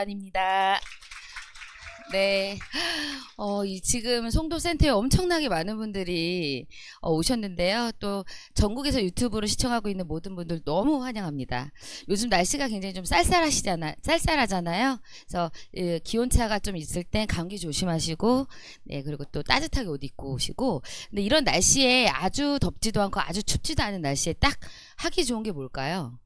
이다은입니다. 네. 지금 송도센터에 엄청나게 많은 분들이 오셨는데요. 또 전국에서 유튜브로 시청하고 있는 모든 분들 너무 환영합니다. 요즘 날씨가 굉장히 좀 쌀쌀하잖아요. 그래서 기온차가 좀 있을 땐 감기 조심하시고, 네, 그리고 또 따뜻하게 옷 입고 오시고. 근데 이런 날씨에 아주 덥지도 않고 아주 춥지도 않은 날씨에 딱 하기 좋은 게 뭘까요?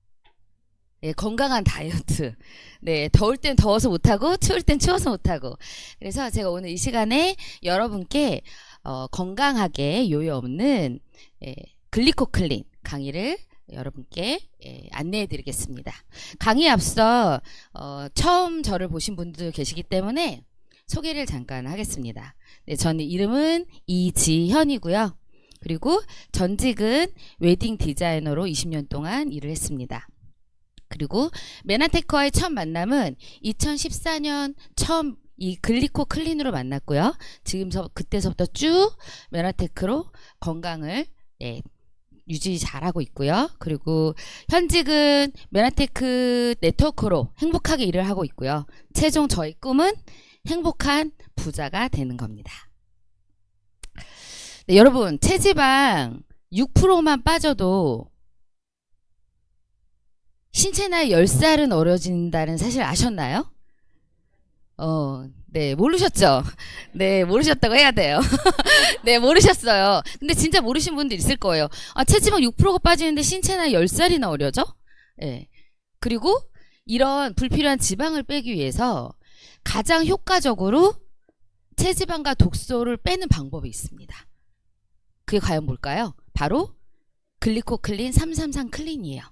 예, 건강한 다이어트. 네, 더울 땐 더워서 못하고 추울 땐 추워서 못하고. 그래서 제가 오늘 이 시간에 여러분께 건강하게 요요 없는 글리코클린 강의를 여러분께 안내해 드리겠습니다. 강의에 앞서 처음 저를 보신 분들 계시기 때문에 소개를 잠깐 하겠습니다. 네, 저는 이름은 이지현이고요. 그리고 전직은 웨딩 디자이너로 20년 동안 일을 했습니다. 그리고 메나테크와의 첫 만남은 2014년 처음 이 글리코 클린으로 만났고요. 그때서부터 쭉 메나테크로 건강을 유지 잘하고 있고요. 그리고 현직은 메나테크 네트워크로 행복하게 일을 하고 있고요. 최종 저희 꿈은 행복한 부자가 되는 겁니다. 네, 여러분, 체지방 6%만 빠져도 신체 나이 10살은 어려진다는 사실 아셨나요? 네, 모르셨죠? 네, 모르셨다고 해야 돼요. 네, 모르셨어요. 근데 진짜 모르신 분들 있을 거예요. 아, 체지방 6%가 빠지는데 신체 나이 10살이나 어려져? 네. 그리고 이런 불필요한 지방을 빼기 위해서 가장 효과적으로 체지방과 독소를 빼는 방법이 있습니다. 그게 과연 뭘까요? 바로 글리코클린 333 클린이에요.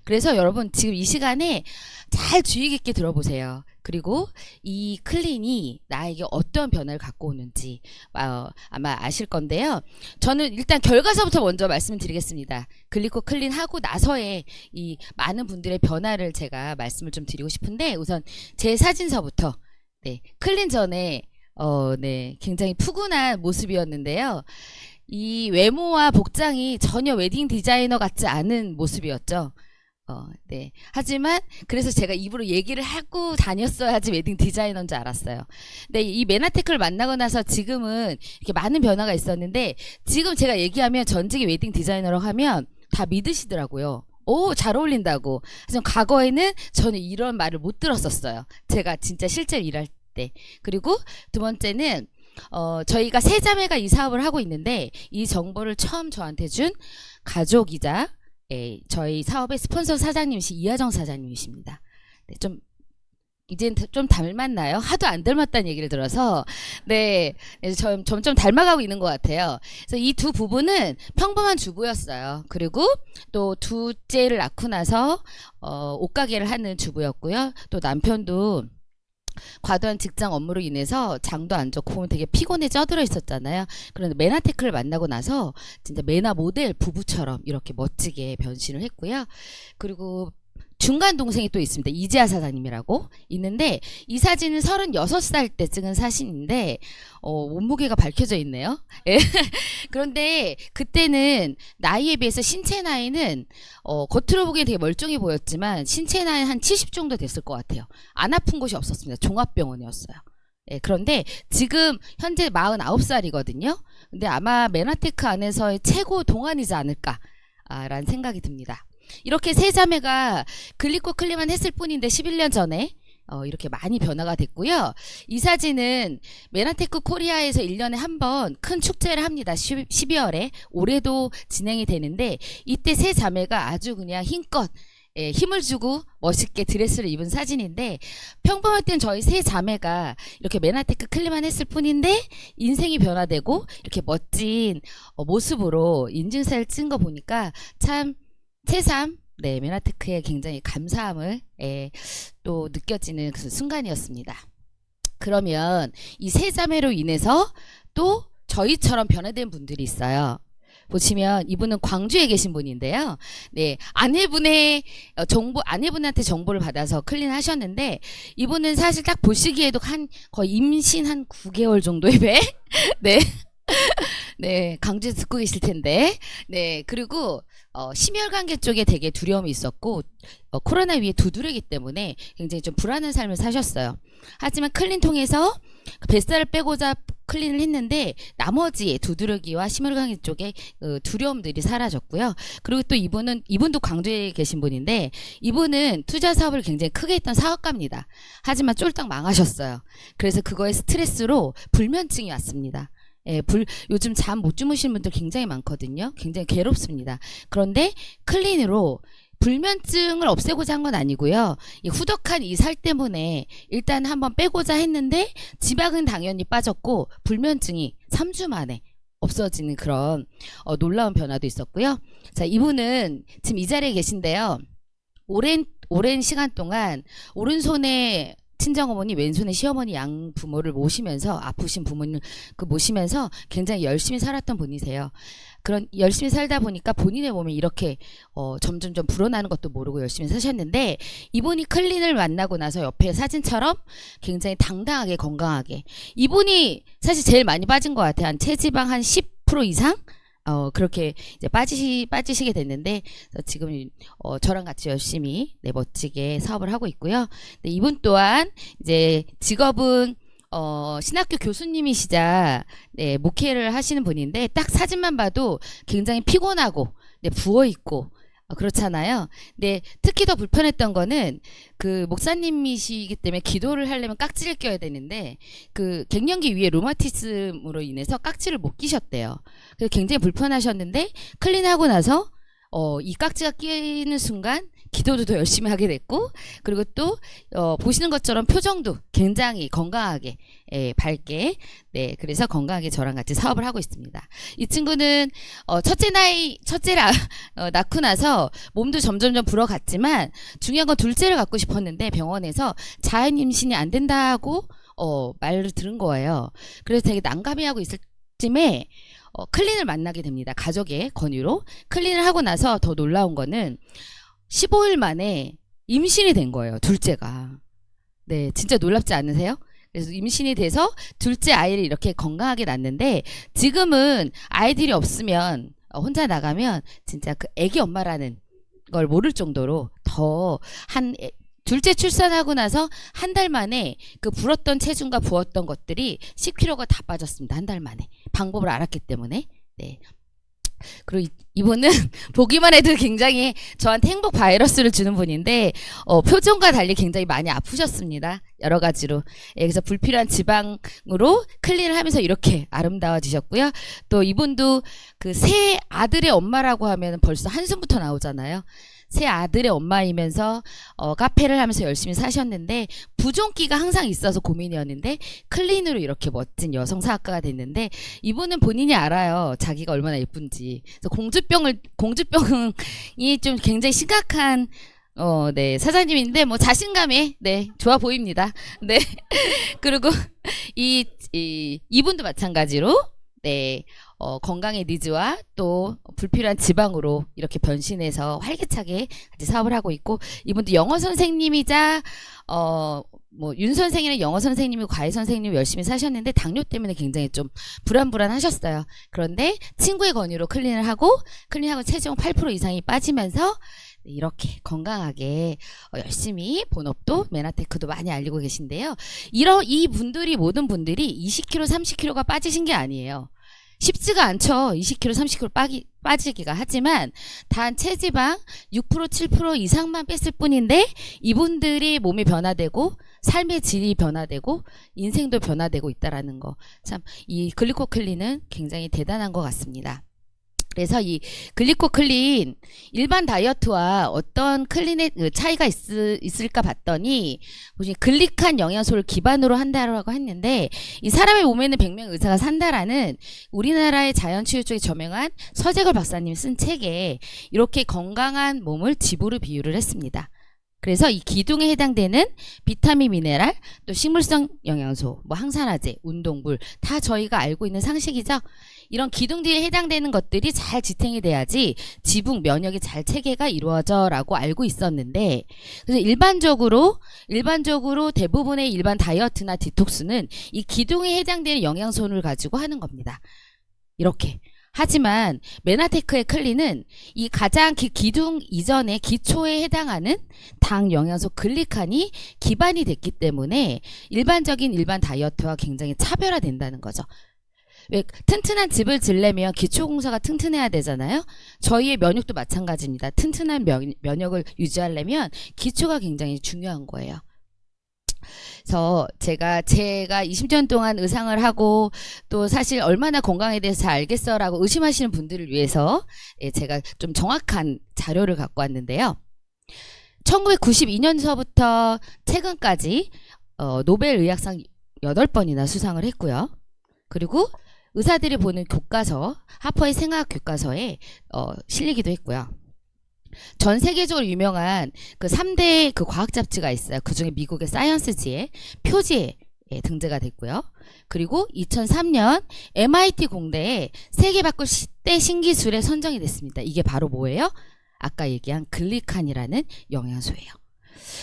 그래서 여러분 지금 이 시간에 잘 주의 깊게 들어보세요. 그리고 이 클린이 나에게 어떤 변화를 갖고 오는지 아마 아실 건데요. 저는 일단 결과서부터 먼저 말씀드리겠습니다. 글리코 클린 하고 나서의 이 많은 분들의 변화를 제가 말씀을 좀 드리고 싶은데, 우선 제 사진서부터. 네, 클린 전에 네, 굉장히 푸근한 모습이었는데요. 이 외모와 복장이 전혀 웨딩 디자이너 같지 않은 모습이었죠. 네. 하지만 그래서 제가 입으로 얘기를 하고 다녔어야지 웨딩 디자이너인 줄 알았어요. 근데 이 메나테크를 만나고 나서 지금은 이렇게 많은 변화가 있었는데, 지금 제가 얘기하면 전직이 웨딩 디자이너라고 하면 다 믿으시더라고요. 오, 잘 어울린다고. 하지만 과거에는 저는 이런 말을 못 들었었어요. 제가 진짜 실제로 일할 때. 그리고 두 번째는 저희가 세 자매가 이 사업을 하고 있는데, 이 정보를 처음 저한테 준 가족이자 저희 사업의 스폰서 사장님이신 이하정 사장님이십니다. 네, 이젠 좀 닮았나요? 하도 안 닮았다는 얘기를 들어서, 네, 점점 닮아가고 있는 것 같아요. 그래서 이 두 부부는 평범한 주부였어요. 그리고 또 둘째를 낳고 나서 옷가게를 하는 주부였고요. 또 남편도 과도한 직장 업무로 인해서 장도 안 좋고 몸이 되게 피곤해 쪄들어 있었잖아요. 그런데 메나테크를 만나고 나서 진짜 메나 모델 부부처럼 이렇게 멋지게 변신을 했고요. 그리고 중간 동생이 또 있습니다. 이지아 사장님이라고 있는데, 이 사진은 36살 때 찍은 사진인데 몸무게가 밝혀져 있네요. 예. 그런데 그때는 나이에 비해서 신체 나이는 겉으로 보기엔 되게 멀쩡해 보였지만 신체 나이 한 70 정도 됐을 것 같아요. 안 아픈 곳이 없었습니다. 종합병원이었어요. 예, 그런데 지금 현재 49살이거든요. 근데 아마 메나테크 안에서의 최고 동안이지 않을까 라는 생각이 듭니다. 이렇게 세 자매가 글리코 클린만 했을 뿐인데 11년 전에 이렇게 많이 변화가 됐고요. 이 사진은 메나테크 코리아에서 1년에 한 번 큰 축제를 합니다. 12월에 올해도 진행이 되는데, 이때 세 자매가 아주 그냥 힘껏 힘을 주고 멋있게 드레스를 입은 사진인데, 평범할 땐 저희 세 자매가 이렇게 메나테크 클린만 했을 뿐인데 인생이 변화되고 이렇게 멋진 모습으로 인증사를 찍은 거 보니까 참 새삼 네, 메나테크에 굉장히 감사함을 또 느껴지는 그 순간이었습니다. 그러면 이 세 자매로 인해서 또 저희처럼 변화된 분들이 있어요. 보시면 이분은 광주에 계신 분인데요. 네, 아내분한테 정보를 받아서 클린하셨는데, 이분은 사실 딱 보시기에도 거의 임신 한 9개월 정도의 배? 네. 네, 강주에서 듣고 계실 텐데. 네, 그리고 심혈관계 쪽에 되게 두려움이 있었고 코로나 위에 두드리기 때문에 굉장히 좀 불안한 삶을 사셨어요. 하지만 클린 통해서 뱃살을 빼고자 클린을 했는데 나머지 두드러기와 심혈관계 쪽에 두려움들이 사라졌고요. 그리고 또 이분도 광주에 계신 분인데 이분은 투자 사업을 굉장히 크게 했던 사업가입니다. 하지만 쫄딱 망하셨어요. 그래서 그거에 스트레스로 불면증이 왔습니다. 예, 요즘 잠 못 주무시는 분들 굉장히 많거든요. 굉장히 괴롭습니다. 그런데 클린으로 불면증을 없애고자 한 건 아니고요. 이 후덕한 이 살 때문에 일단 한번 빼고자 했는데 지방은 당연히 빠졌고 불면증이 3주 만에 없어지는 그런 놀라운 변화도 있었고요. 자, 이분은 지금 이 자리에 계신데요. 오랜 시간 동안 오른손에 친정어머니, 왼손에 시어머니 양 부모를 모시면서 아프신 부모님을 모시면서 굉장히 열심히 살았던 분이세요. 그런 열심히 살다 보니까 본인의 몸이 이렇게 점점점 불어나는 것도 모르고 열심히 사셨는데 이분이 클린을 만나고 나서 옆에 사진처럼 굉장히 당당하게 건강하게 이분이 사실 제일 많이 빠진 것 같아요. 한 체지방 한 10% 이상? 그렇게 이제 빠지시게 됐는데, 지금, 저랑 같이 열심히, 네, 멋지게 사업을 하고 있고요. 네, 이분 또한, 이제, 직업은, 신학교 교수님이시자, 네, 목회를 하시는 분인데, 딱 사진만 봐도 굉장히 피곤하고, 네, 부어있고, 그렇잖아요. 근데 특히 더 불편했던 거는 그 목사님이시기 때문에 기도를 하려면 깍지를 껴야 되는데 그 갱년기 위에 로마티즘으로 인해서 깍지를 못 끼셨대요. 그래서 굉장히 불편하셨는데 클린하고 나서 이 깍지가 끼는 순간 기도도 더 열심히 하게 됐고 그리고 또 보시는 것처럼 표정도 굉장히 건강하게 밝게 그래서 건강하게 저랑 같이 사업을 하고 있습니다. 이 친구는 첫째를 낳고 나서 몸도 점점점 불어갔지만 중요한 건 둘째를 갖고 싶었는데 병원에서 자연 임신이 안 된다고 말을 들은 거예요. 그래서 되게 난감해하고 있을 쯤에 클린을 만나게 됩니다. 가족의 권유로 클린을 하고 나서 더 놀라운 거는 15일 만에 임신이 된 거예요. 둘째가. 네, 진짜 놀랍지 않으세요? 그래서 임신이 돼서 둘째 아이를 이렇게 건강하게 낳는데 지금은 아이들이 없으면 혼자 나가면 진짜 그 애기 엄마라는 걸 모를 정도로 더 둘째 출산하고 나서 한 달 만에 그 불었던 체중과 부었던 것들이 10kg가 다 빠졌습니다. 한 달 만에. 방법을 알았기 때문에. 네. 그리고 이분은 보기만 해도 굉장히 저한테 행복 바이러스를 주는 분인데 표정과 달리 굉장히 많이 아프셨습니다. 여러 가지로. 그래서 불필요한 지방으로 클린을 하면서 이렇게 아름다워지셨고요. 또 이분도 그 새 아들의 엄마라고 하면 벌써 한숨부터 나오잖아요. 새 아들의 엄마이면서 카페를 하면서 열심히 사셨는데 부종기가 항상 있어서 고민이었는데 클린으로 이렇게 멋진 여성 사학가가 됐는데 이분은 본인이 알아요. 자기가 얼마나 예쁜지. 그래서 공주병이 좀 굉장히 심각한 네, 사장님인데 뭐 자신감이 네, 좋아 보입니다. 네. 그리고 이분도 마찬가지로 네, 건강의 니즈와 또 불필요한 지방으로 이렇게 변신해서 활기차게 같이 사업을 하고 있고 이분도 영어 선생님이자 뭐 윤 선생님은 영어 선생님이고 과외 선생님이 열심히 사셨는데 당뇨 때문에 굉장히 좀 불안하셨어요. 그런데 친구의 권유로 클린하고 체중 8% 이상이 빠지면서 이렇게 건강하게 열심히 본업도 메나테크도 많이 알리고 계신데요. 이 분들이 모든 분들이 20kg, 30kg가 빠지신 게 아니에요. 쉽지가 않죠. 20kg, 30kg 빠지기가. 하지만 단 체지방 6%, 7% 이상만 뺐을 뿐인데 이분들이 몸이 변화되고 삶의 질이 변화되고 인생도 변화되고 있다라는 거. 참 이 글리코클린은 굉장히 대단한 것 같습니다. 그래서 이 글리코클린 일반 다이어트와 어떤 클린의 차이가 있을까 봤더니 글리칸 영양소를 기반으로 한다라고 했는데 이 사람의 몸에는 100명 의사가 산다라는 우리나라의 자연치유 쪽에 저명한 서재걸 박사님이 쓴 책에 이렇게 건강한 몸을 집으로 비유를 했습니다. 그래서 이 기둥에 해당되는 비타민, 미네랄, 또 식물성 영양소, 뭐 항산화제, 운동물 다 저희가 알고 있는 상식이죠. 이런 기둥들에 해당되는 것들이 잘 지탱이 돼야지 지붕 면역이 잘 체계가 이루어져라고 알고 있었는데 그래서 일반적으로 대부분의 일반 다이어트나 디톡스는 이 기둥에 해당되는 영양소를 가지고 하는 겁니다. 이렇게. 하지만 메나테크의 클린은 이 가장 기둥 이전의 기초에 해당하는 당 영양소 글리칸이 기반이 됐기 때문에 일반적인 일반 다이어트와 굉장히 차별화된다는 거죠. 왜 튼튼한 집을 지려면 기초 공사가 튼튼해야 되잖아요. 저희의 면역도 마찬가지입니다. 튼튼한 면역을 유지하려면 기초가 굉장히 중요한 거예요. 그래서 제가 20년 동안 의상을 하고 또 사실 얼마나 건강에 대해서 잘 알겠어라고 의심하시는 분들을 위해서 제가 좀 정확한 자료를 갖고 왔는데요. 1992년서부터 최근까지 노벨 의학상 8번이나 수상을 했고요. 그리고 의사들이 보는 교과서, 하퍼의 생화학 교과서에 실리기도 했고요. 전 세계적으로 유명한 그 3대 그 과학 잡지가 있어요. 그 중에 미국의 사이언스지의 표지에 등재가 됐고요. 그리고 2003년 MIT 공대에 세계 바꿀 10대 신기술에 선정이 됐습니다. 이게 바로 뭐예요? 아까 얘기한 글리칸이라는 영양소예요.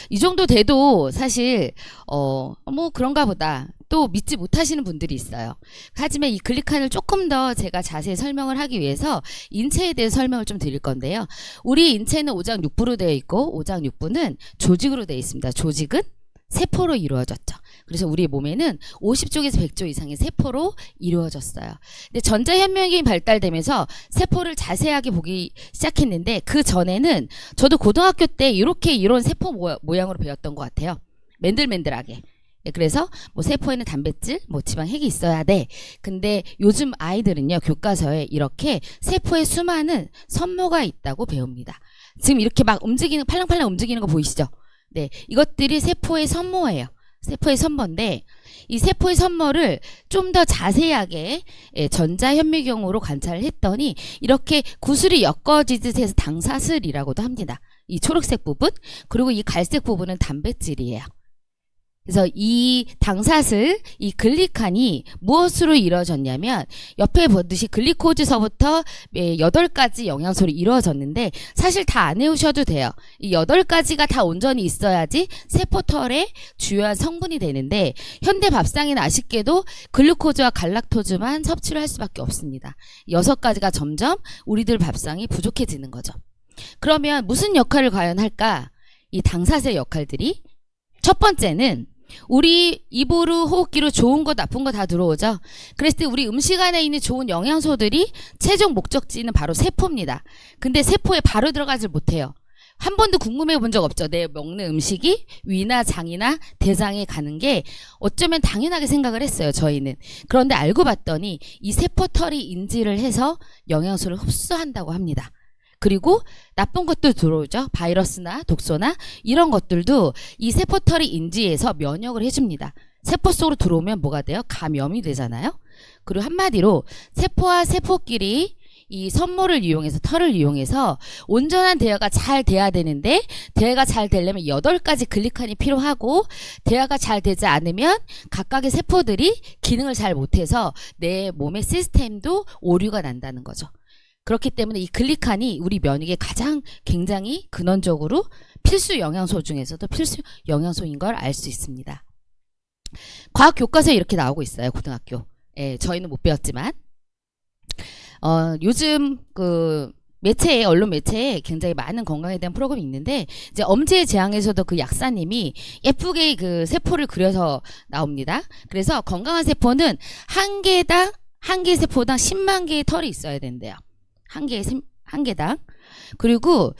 이 정도 돼도 사실 뭐 그런가 보다 또 믿지 못하시는 분들이 있어요. 하지만 이 글리칸을 조금 더 제가 자세히 설명을 하기 위해서 인체에 대해서 설명을 좀 드릴 건데요. 우리 인체는 오장육부로 되어 있고 오장육부는 조직으로 되어 있습니다. 조직은 세포로 이루어졌죠. 그래서 우리 몸에는 50쪽에서 100쪽 이상의 세포로 이루어졌어요. 근데 전자현미경이 발달되면서 세포를 자세하게 보기 시작했는데 그 전에는 저도 고등학교 때 이렇게 이런 세포 모양으로 배웠던 것 같아요. 맨들맨들하게. 그래서 뭐 세포에는 단백질, 뭐 지방핵이 있어야 돼. 근데 요즘 아이들은요, 교과서에 이렇게 세포에 수많은 선모가 있다고 배웁니다. 지금 이렇게 막 움직이는, 팔랑팔랑 움직이는 거 보이시죠? 네, 이것들이 세포의 선모예요. 세포의 선모인데 이 세포의 선모를 좀 더 자세하게 전자현미경으로 관찰을 했더니 이렇게 구슬이 엮어지듯 해서 당사슬이라고도 합니다. 이 초록색 부분, 그리고 이 갈색 부분은 단백질이에요. 그래서 이 당사슬, 이 글리칸이 무엇으로 이루어졌냐면 옆에 보듯이 글리코즈서부터 8가지 영양소로 이루어졌는데 사실 다 안 외우셔도 돼요. 이 8가지가 다 온전히 있어야지 세포털의 주요한 성분이 되는데 현대 밥상에는 아쉽게도 글루코즈와 갈락토즈만 섭취를 할 수밖에 없습니다. 6가지가 점점 우리들 밥상이 부족해지는 거죠. 그러면 무슨 역할을 과연 할까? 이 당사슬 역할들이 첫 번째는 우리 입으로 호흡기로 좋은 거 나쁜 거 다 들어오죠. 그랬을 때 우리 음식 안에 있는 좋은 영양소들이 최종 목적지는 바로 세포입니다. 근데 세포에 바로 들어가질 못해요. 한 번도 궁금해 본 적 없죠. 내 먹는 음식이 위나 장이나 대장에 가는 게 어쩌면 당연하게 생각을 했어요. 저희는. 그런데 알고 봤더니 이 세포털이 인지를 해서 영양소를 흡수한다고 합니다. 그리고 나쁜 것도 들어오죠. 바이러스나 독소나 이런 것들도 이 세포털이 인지해서 면역을 해줍니다. 세포 속으로 들어오면 뭐가 돼요? 감염이 되잖아요. 그리고 한마디로 세포와 세포끼리 이 선모를 이용해서 털을 이용해서 온전한 대화가 잘 돼야 되는데 대화가 잘 되려면 8가지 글리칸이 필요하고 대화가 잘 되지 않으면 각각의 세포들이 기능을 잘 못해서 내 몸의 시스템도 오류가 난다는 거죠. 그렇기 때문에 이 글리칸이 우리 면역에 가장 굉장히 근원적으로 필수 영양소 중에서도 필수 영양소인 걸 알 수 있습니다. 과학 교과서에 이렇게 나오고 있어요. 고등학교. 저희는 못 배웠지만 요즘 그 매체에 언론 매체에 굉장히 많은 건강에 대한 프로그램이 있는데 이제 엄지의 재앙에서도 그 약사님이 예쁘게 그 세포를 그려서 나옵니다. 그래서 건강한 세포는 한 개 세포당 10만 개의 털이 있어야 된대요. 한 개당. 그리고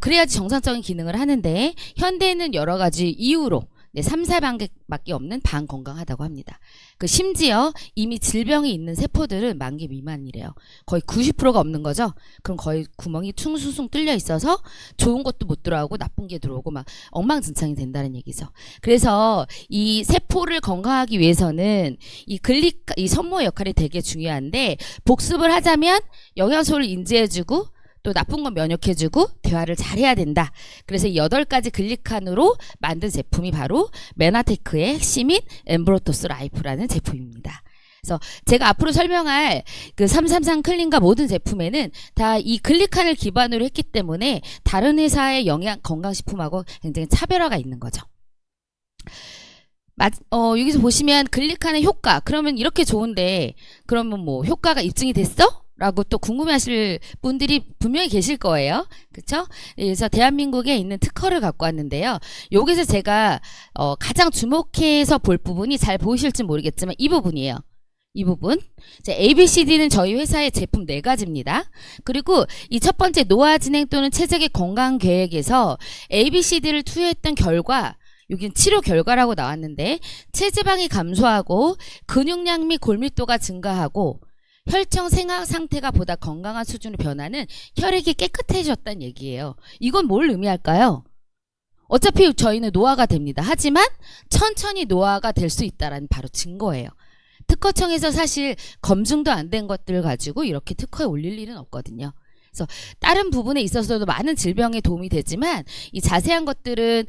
그래야지 정상적인 기능을 하는데 현대에는 여러 가지 이유로 3, 4단계밖에 없는 반건강하다고 합니다. 그 심지어 이미 질병이 있는 세포들은 10,000개 미만이래요. 거의 90%가 없는 거죠. 그럼 거의 구멍이 퉁숭숭 뚫려 있어서 좋은 것도 못 들어오고 나쁜 게 들어오고 막 엉망진창이 된다는 얘기죠. 그래서 이 세포를 건강하기 위해서는 이 선모 역할이 되게 중요한데 복습을 하자면 영양소를 인지해주고 또 나쁜 건 면역해주고 대화를 잘해야 된다. 그래서 이 8가지 글리칸으로 만든 제품이 바로 메나테크의 핵심인 엠브로토스 라이프라는 제품입니다. 그래서 제가 앞으로 설명할 그 333 클린과 모든 제품에는 다 이 글리칸을 기반으로 했기 때문에 다른 회사의 건강식품하고 굉장히 차별화가 있는 거죠. 여기서 보시면 클릭하는 효과. 그러면 이렇게 좋은데, 그러면 뭐, 효과가 입증이 됐어? 라고 또 궁금해하실 분들이 분명히 계실 거예요. 그쵸? 그래서 대한민국에 있는 특허를 갖고 왔는데요. 여기서 제가, 가장 주목해서 볼 부분이 잘 보이실지 모르겠지만, 이 부분이에요. 이 부분. 이제 ABCD는 저희 회사의 제품 4가지입니다. 그리고 이 첫 번째 노화 진행 또는 체질의 건강 계획에서 ABCD를 투여했던 결과, 여기는 치료 결과라고 나왔는데, 체지방이 감소하고 근육량 및 골밀도가 증가하고 혈청 생화 상태가 보다 건강한 수준으로 변하는 혈액이 깨끗해졌다는 얘기예요. 이건 뭘 의미할까요? 어차피 저희는 노화가 됩니다. 하지만 천천히 노화가 될 수 있다는 바로 증거예요. 특허청에서 사실 검증도 안 된 것들을 가지고 이렇게 특허에 올릴 일은 없거든요. 그래서 다른 부분에 있어서도 많은 질병에 도움이 되지만 이 자세한 것들은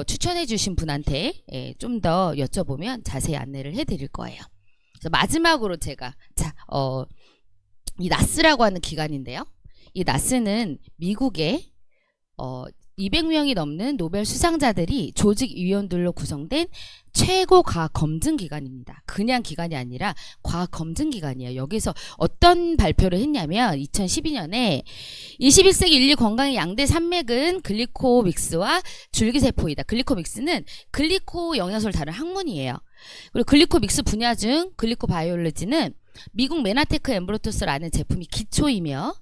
추천해 주신 분한테 좀 더 여쭤보면 자세히 안내를 해드릴 거예요. 그래서 마지막으로 제가 이 나스라고 하는 기관인데요. 이 나스는 미국의 200명이 넘는 노벨 수상자들이 조직위원들로 구성된 최고 과학 검증 기관입니다. 그냥 기관이 아니라 과학 검증 기관이에요. 여기서 어떤 발표를 했냐면 2012년에 21세기 인류 건강의 양대 산맥은 글리코믹스와 줄기세포이다. 글리코믹스는 글리코 영양소를 다룬 학문이에요. 그리고 글리코믹스 분야 중 글리코바이올로지는 미국 메나테크 엠브로토스라는 제품이 기초이며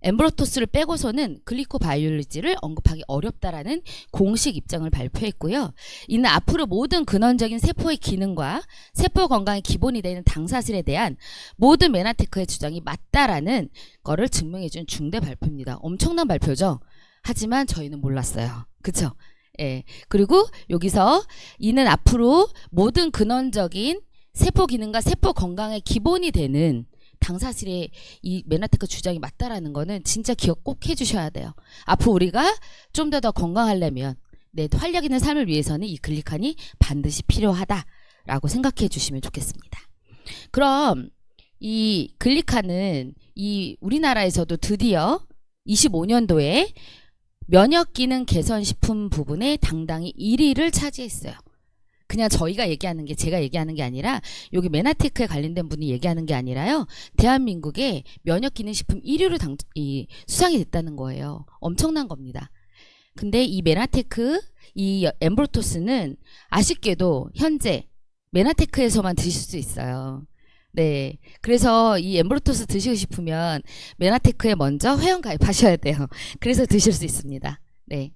엠브로토스를 빼고서는 글리코바이올로지를 언급하기 어렵다라는 공식 입장을 발표했고요. 이는 앞으로 모든 근원적인 세포의 기능과 세포 건강의 기본이 되는 당사질에 대한 모든 메나테크의 주장이 맞다라는 거를 증명해준 중대 발표입니다. 엄청난 발표죠. 하지만 저희는 몰랐어요. 그쵸? 예. 그리고 여기서 이는 앞으로 모든 근원적인 세포 기능과 세포 건강의 기본이 되는 당사질의 이 메나테크 주장이 맞다라는 거는 진짜 기억 꼭 해주셔야 돼요. 앞으로 우리가 좀 더 건강하려면 내 활력 있는 삶을 위해서는 이 글리칸이 반드시 필요하다라고 생각해 주시면 좋겠습니다. 그럼 이 글리칸은 이 우리나라에서도 드디어 25년도에 면역 기능 개선 식품 부분에 당당히 1위를 차지했어요. 그냥 저희가 얘기하는 게 제가 얘기하는 게 아니라 여기 메나테크에 관련된 분이 얘기하는 게 아니라요. 대한민국의 면역기능식품 1위로 수상이 됐다는 거예요. 엄청난 겁니다. 근데 이 메나테크, 이 엠브로토스는 아쉽게도 현재 메나테크에서만 드실 수 있어요. 네. 그래서 이 엠브로토스 드시고 싶으면 메나테크에 먼저 회원 가입하셔야 돼요. 그래서 드실 수 있습니다. 네.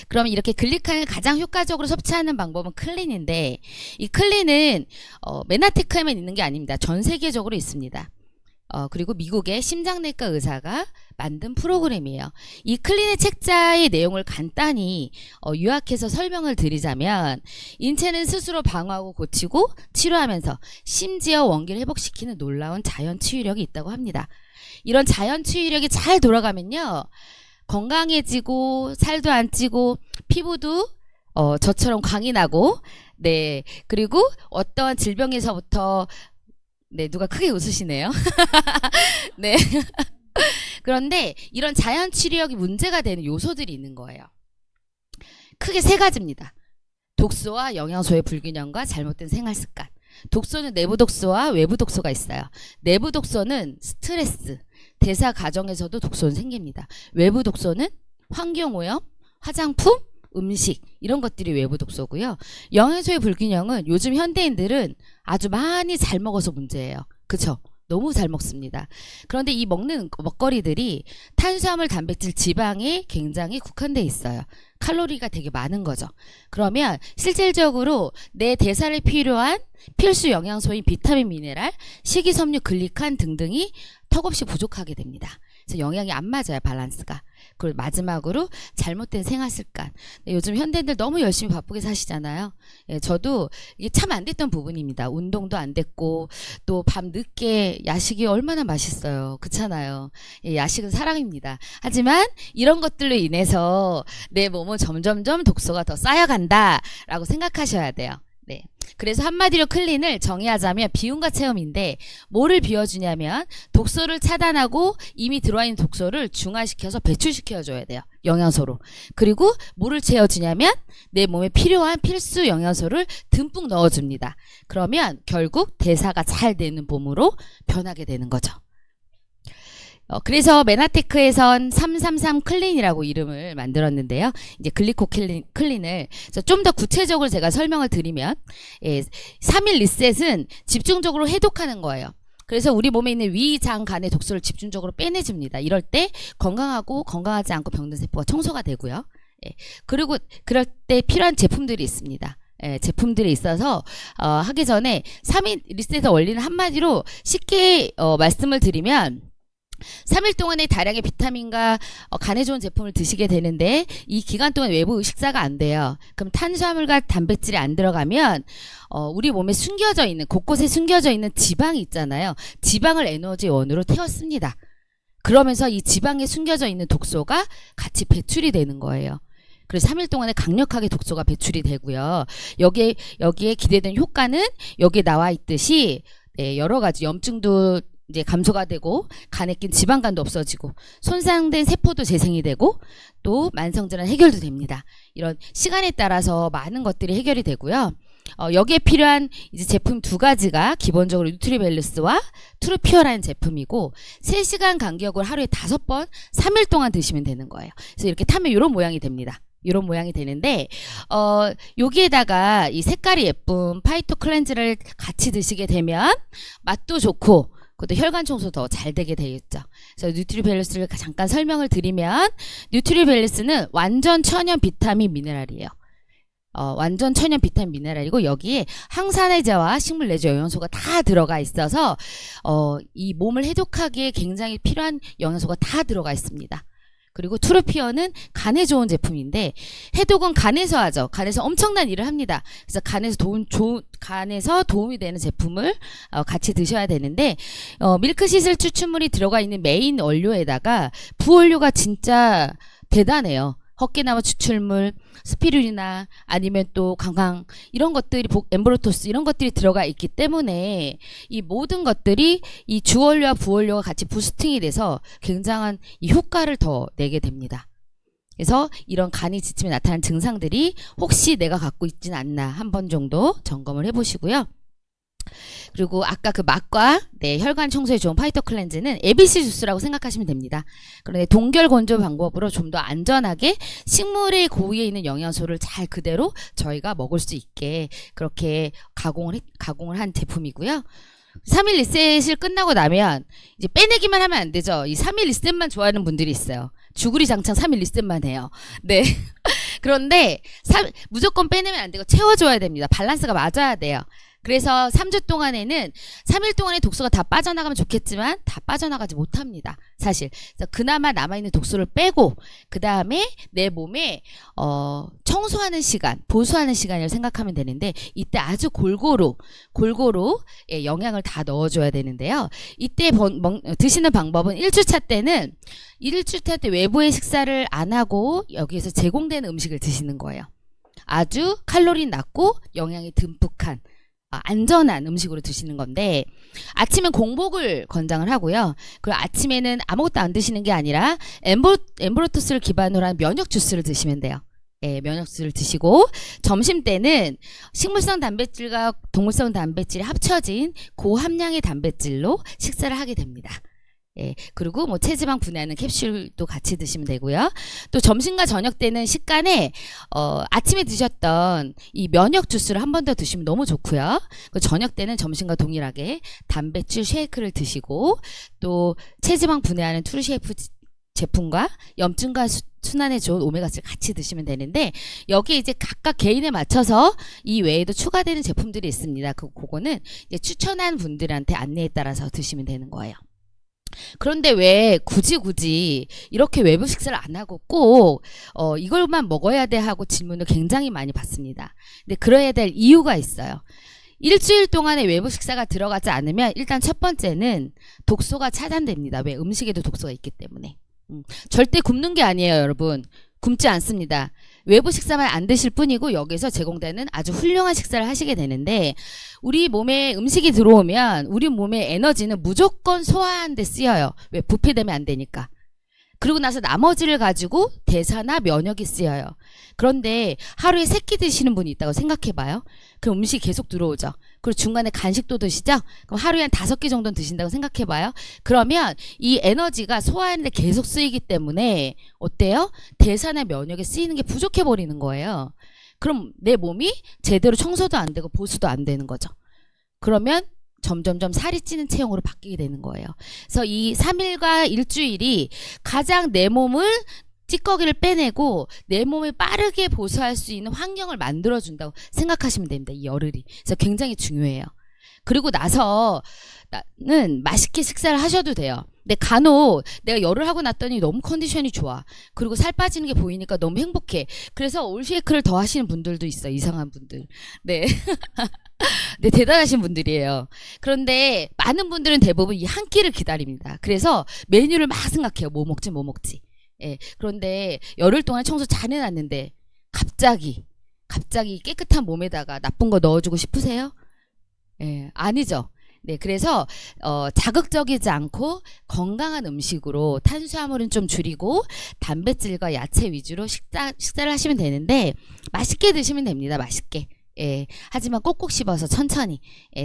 그럼 이렇게 글리칸을 가장 효과적으로 섭취하는 방법은 클린인데 이 클린은 메나테크에만 있는 게 아닙니다. 전 세계적으로 있습니다. 그리고 미국의 심장내과 의사가 만든 프로그램이에요. 이 클린의 책자의 내용을 간단히 요약해서 설명을 드리자면 인체는 스스로 방어하고 고치고 치료하면서 심지어 원기를 회복시키는 놀라운 자연 치유력이 있다고 합니다. 이런 자연 치유력이 잘 돌아가면요. 건강해지고 살도 안 찌고 피부도 저처럼 광이 나고 네 그리고 어떠한 질병에서부터 네 누가 크게 웃으시네요. 네 그런데 이런 자연 치료력이 문제가 되는 요소들이 있는 거예요. 크게 3가지입니다. 독소와 영양소의 불균형과 잘못된 생활 습관. 독소는 내부 독소와 외부 독소가 있어요. 내부 독소는 스트레스, 대사 과정에서도 독소는 생깁니다. 외부 독소는 환경오염, 화장품, 음식 이런 것들이 외부 독소고요. 영양소의 불균형은 요즘 현대인들은 아주 많이 잘 먹어서 문제예요. 그쵸? 너무 잘 먹습니다. 그런데 이 먹는 먹거리들이 탄수화물, 단백질, 지방에 굉장히 국한돼 있어요. 칼로리가 되게 많은 거죠. 그러면 실질적으로 내 대사에 필요한 필수 영양소인 비타민, 미네랄, 식이섬유, 글리칸 등등이 턱없이 부족하게 됩니다. 그래서 영양이 안 맞아요. 밸런스가. 그리고 마지막으로 잘못된 생활 습관. 요즘 현대인들 너무 열심히 바쁘게 사시잖아요. 예, 저도 이게 참 안 됐던 부분입니다. 운동도 안 됐고 또 밤 늦게 야식이 얼마나 맛있어요. 그렇잖아요. 예, 야식은 사랑입니다. 하지만 이런 것들로 인해서 내 몸은 점점점 독소가 더 쌓여간다라고 생각하셔야 돼요. 네. 그래서 한마디로 클린을 정의하자면 비움과 체험인데 뭐를 비워주냐면 독소를 차단하고 이미 들어와 있는 독소를 중화시켜서 배출시켜 줘야 돼요. 영양소로. 그리고 뭐를 채워주냐면 내 몸에 필요한 필수 영양소를 듬뿍 넣어줍니다. 그러면 결국 대사가 잘 되는 몸으로 변하게 되는 거죠. 그래서 메나테크에선 333 클린이라고 이름을 만들었는데요. 이제 글리코 클린을 좀 더 구체적으로 제가 설명을 드리면 3일 리셋은 집중적으로 해독하는 거예요. 그래서 우리 몸에 있는 위, 장, 간의 독소를 집중적으로 빼내줍니다. 이럴 때 건강하고 건강하지 않고 병든 세포가 청소가 되고요. 그리고 그럴 때 필요한 제품들이 있습니다. 제품들이 있어서 하기 전에 3일 리셋의 원리는 한마디로 쉽게 말씀을 드리면 3일 동안에 다량의 비타민과 간에 좋은 제품을 드시게 되는데 이 기간 동안 외부 식사가 안 돼요. 그럼 탄수화물과 단백질이 안 들어가면 우리 몸에 숨겨져 있는 곳곳에 숨겨져 있는 지방이 있잖아요. 지방을 에너지원으로 태웠습니다. 그러면서 이 지방에 숨겨져 있는 독소가 같이 배출이 되는 거예요. 그래서 3일 동안에 강력하게 독소가 배출이 되고요. 여기에 기대된 효과는 여기에 나와 있듯이 여러 가지 염증도 이제 감소가 되고 간에 낀 지방간도 없어지고 손상된 세포도 재생이 되고 또 만성질환 해결도 됩니다. 이런 시간에 따라서 많은 것들이 해결이 되고요. 여기에 필요한 이제 제품 두 가지가 기본적으로 뉴트리밸런스와 트루피어라는 제품이고 3시간 간격으로 하루에 5번 3일 동안 드시면 되는 거예요. 그래서 이렇게 타면 이런 모양이 됩니다. 이런 모양이 되는데 여기에다가 이 색깔이 예쁜 파이토 클렌즈를 같이 드시게 되면 맛도 좋고 그것도 혈관 청소 더 잘 되게 되어 있죠. 그래서 뉴트리밸런스를 잠깐 설명을 드리면 뉴트리밸런스는 완전 천연 비타민 미네랄이에요. 완전 천연 비타민 미네랄이고 여기에 항산화제와 식물 내주 영양소가 다 들어가 있어서 이 몸을 해독하기에 굉장히 필요한 영양소가 다 들어가 있습니다. 그리고 트루피어는 간에 좋은 제품인데 해독은 간에서 하죠. 간에서 엄청난 일을 합니다. 그래서 간에서 도움이 되는 제품을 같이 드셔야 되는데 밀크시슬 추출물이 들어가 있는 메인 원료에다가 부원료가 진짜 대단해요. 헛개나무 추출물, 스피루리나 아니면 또 강황 이런 것들이 엠브로토스 이런 것들이 들어가 있기 때문에 이 모든 것들이 이 주원료와 부원료가 같이 부스팅이 돼서 굉장한 이 효과를 더 내게 됩니다. 그래서 이런 간이 지침에 나타나는 증상들이 혹시 내가 갖고 있진 않나 한 번 정도 점검을 해보시고요. 그리고 아까 그 맛과 혈관 청소에 좋은 파이터 클렌즈는 ABC 주스라고 생각하시면 됩니다. 그런데 동결 건조 방법으로 좀 더 안전하게 식물의 고위에 있는 영양소를 잘 그대로 저희가 먹을 수 있게 그렇게 가공을 한 제품이고요. 3일 리셋을 끝나고 나면 이제 빼내기만 하면 안 되죠. 이 3일 리셋만 좋아하는 분들이 있어요. 주구리장창 3일 리셋만 해요. 네. 그런데 무조건 빼내면 안 되고 채워줘야 됩니다. 밸런스가 맞아야 돼요. 그래서 3주 동안에는 3일 동안에 독소가 다 빠져나가면 좋겠지만 다 빠져나가지 못합니다. 사실. 그래서 그나마 남아있는 독소를 빼고 그 다음에 내 몸에 청소하는 시간, 보수하는 시간을 생각하면 되는데 이때 아주 골고루 영양을 다 넣어줘야 되는데요. 이때 드시는 방법은 1주차 때는 1주차 때 외부의 식사를 안 하고 여기에서 제공되는 음식을 드시는 거예요. 아주 칼로리 낮고 영양이 듬뿍한 안전한 음식으로 드시는 건데 아침엔 공복을 권장을 하고요. 그리고 아침에는 아무것도 안 드시는 게 아니라 엠브로토스를 기반으로 한 면역 주스를 드시면 돼요. 면역 주스를 드시고 점심 때는 식물성 단백질과 동물성 단백질이 합쳐진 고함량의 단백질로 식사를 하게 됩니다. 그리고 뭐 체지방 분해하는 캡슐도 같이 드시면 되고요. 또 점심과 저녁 때는 식간에 아침에 드셨던 이 면역 주스를 한 번 더 드시면 너무 좋고요. 그 저녁 때는 점심과 동일하게 단백질 쉐이크를 드시고 또 체지방 분해하는 트루셰프 제품과 염증과 순환에 좋은 오메가3를 같이 드시면 되는데 여기에 이제 각각 개인에 맞춰서 이 외에도 추가되는 제품들이 있습니다. 그거는 이제 추천한 분들한테 안내에 따라서 드시면 되는 거예요. 그런데 왜 굳이 이렇게 외부 식사를 안 하고 꼭 이걸만 먹어야 돼 하고 질문을 굉장히 많이 받습니다. 근데 그래야 될 이유가 있어요. 일주일 동안에 외부 식사가 들어가지 않으면 일단 첫 번째는 독소가 차단됩니다. 왜? 음식에도 독소가 있기 때문에. 절대 굶는 게 아니에요, 여러분. 굶지 않습니다. 외부 식사만 안 드실 뿐이고 여기서 제공되는 아주 훌륭한 식사를 하시게 되는데 우리 몸에 음식이 들어오면 우리 몸의 에너지는 무조건 소화하는 데 쓰여요. 왜? 부패되면 안 되니까. 그리고 나서 나머지를 가지고 대사나 면역이 쓰여요. 그런데 하루에 3끼 드시는 분이 있다고 생각해봐요. 그럼 음식이 계속 들어오죠. 그리고 중간에 간식도 드시죠? 그럼 하루에 한 5끼 정도는 드신다고 생각해봐요. 그러면 이 에너지가 소화하는데 계속 쓰이기 때문에 어때요? 대사나 면역에 쓰이는 게 부족해버리는 거예요. 그럼 내 몸이 제대로 청소도 안 되고 보수도 안 되는 거죠. 그러면 점점점 살이 찌는 체형으로 바뀌게 되는 거예요. 그래서 이 3일과 일주일이 가장 내 몸을 찌꺼기를 빼내고 내 몸을 빠르게 보수할 수 있는 환경을 만들어준다고 생각하시면 됩니다. 이 열흘이. 그래서 굉장히 중요해요. 그리고 나서 나는 맛있게 식사를 하셔도 돼요. 근데 간혹 내가 열을 하고 났더니 너무 컨디션이 좋아. 그리고 살 빠지는 게 보이니까 너무 행복해. 그래서 올쉐이크를 더 하시는 분들도 있어. 이상한 분들. 네. 네, 대단하신 분들이에요. 그런데 많은 분들은 대부분 이 한 끼를 기다립니다. 그래서 메뉴를 막 생각해요. 뭐 먹지, 뭐 먹지. 예. 그런데 열흘 동안 청소 잘 해놨는데 갑자기 깨끗한 몸에다가 나쁜 거 넣어주고 싶으세요? 예, 아니죠. 네, 그래서 자극적이지 않고 건강한 음식으로 탄수화물은 좀 줄이고 단백질과 야채 위주로 식사를 하시면 되는데 맛있게 드시면 됩니다. 맛있게. 예, 하지만 꼭꼭 씹어서 천천히